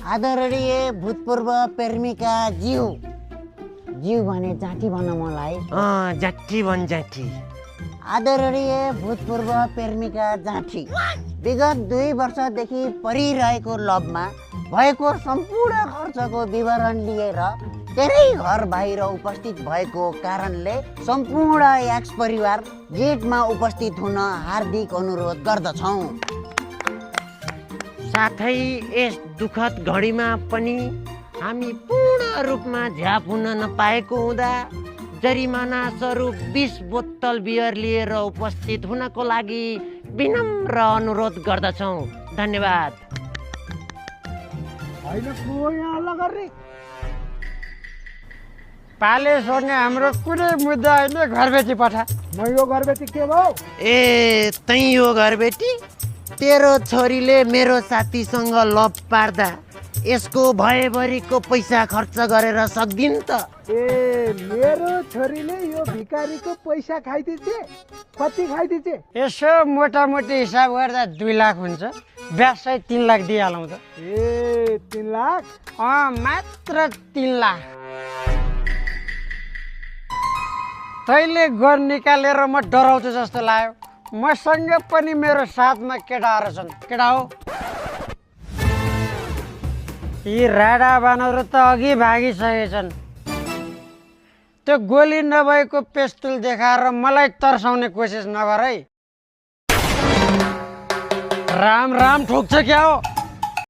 आदरणीय भूतपूर्व प्रेमिका ज्यू भने जाठी भन्न मलाई। जाठी भन जाठी। आदरणीय भूतपूर्व प्रेमिका जाठी, विगत 2 वर्षदेखि परिरहेको लभमा भएको सम्पूर्ण खर्चको विवरण लिएर तेरै घर बाहिर उपस्थित भएको कारणले सम्पूर्ण एक्स परिवार गेटमा उपस्थित हुन हार्दिक अनुरोध गर्दछौँ। साथै यस दुःखद घडीमा पनि हामी पूर्ण रूपमा झ्याप हुन नपाएको हुँदा जरिमाना स्वरूप 20 बोतल बियर लिएर उपस्थित हुनको लागि विनम्र अनुरोध गर्दछौँ। धन्यवाद। पाले सोर्ने हाम्रो कुनै मुद्दा अहिले घरबेटी पठा। म यो घरबेटी के भयो? ए तै यो घरबेटी? तेरो छोरीले मेरो साथीसँग लभ पार्दा यसको भएभरिको पैसा खर्च गरेर सक्दिन त। ए मेरो छोरीले यो भिखारीको पैसा खाइदिन्छे? कति खाइदिन्छे? यसो मोटामोटी हिसाब गर्दा 2 लाख हुन्छ। ब्याज सहित 3 लाख दिइहालौँ त। ए 3 लाख? मात्र 3 लाख। तैँले गर निकालेर म डराउँछु जस्तो लाग्यो। मसँग पनि मेरो साथमा केटाहरू छन्। केटा हो? यी राडा बानरहरू त अघि भागिसकेछन्। त्यो गोली नभएको पेस्तुल देखाएर मलाई तर्साउने कोसिस नगर है। राम राम ठोक्छ क्या हो?